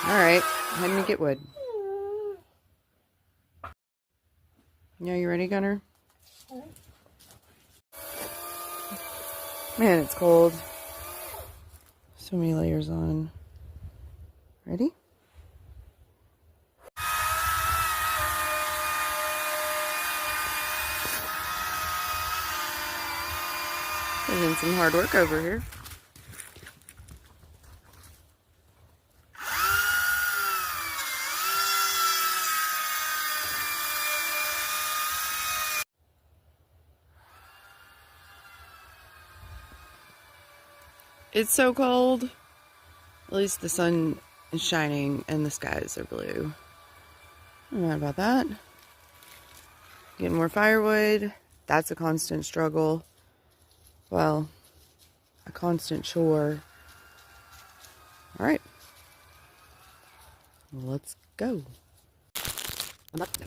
Alright, heading to get wood. Yeah, you ready, Gunner? Man, it's cold. So many layers on. Ready? Putting in some hard work over here. It's so cold. At least the sun is shining and the skies are blue. I'm not about that. Getting more firewood. That's a constant struggle. Well, a constant chore. Alright. Let's go. I'm up. No.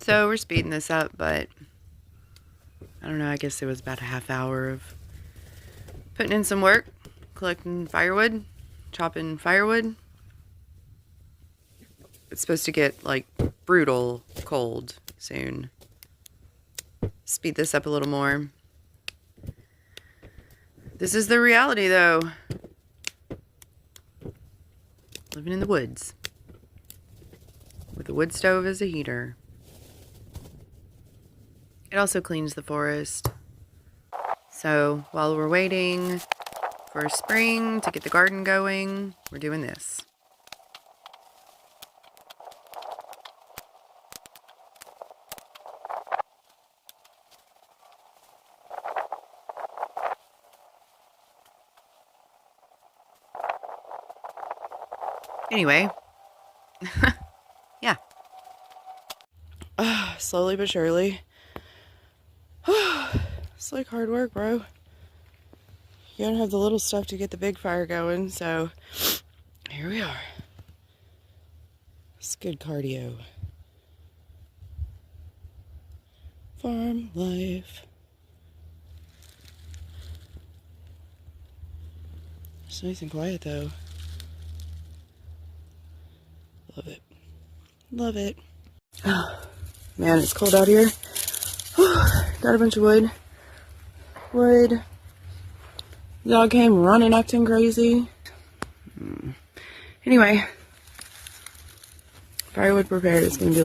So we're speeding this up, but I don't know, I guess it was about a half hour of putting in some work, collecting firewood, chopping firewood. It's supposed to get like brutal cold soon. Speed this up a little more. This is the reality though. Living in the woods with a wood stove as a heater. It also cleans the forest. So while we're waiting for spring to get the garden going, we're doing this. Anyway, yeah. Slowly but surely. It's like hard work, bro. You don't have the little stuff to get the big fire going, so here we are. It's good cardio. Farm life. It's nice and quiet though. Love it. Love it. Man, it's cold out here. Got a bunch of wood. Dog came running, acting crazy. Anyway, firewood prepared. It's gonna be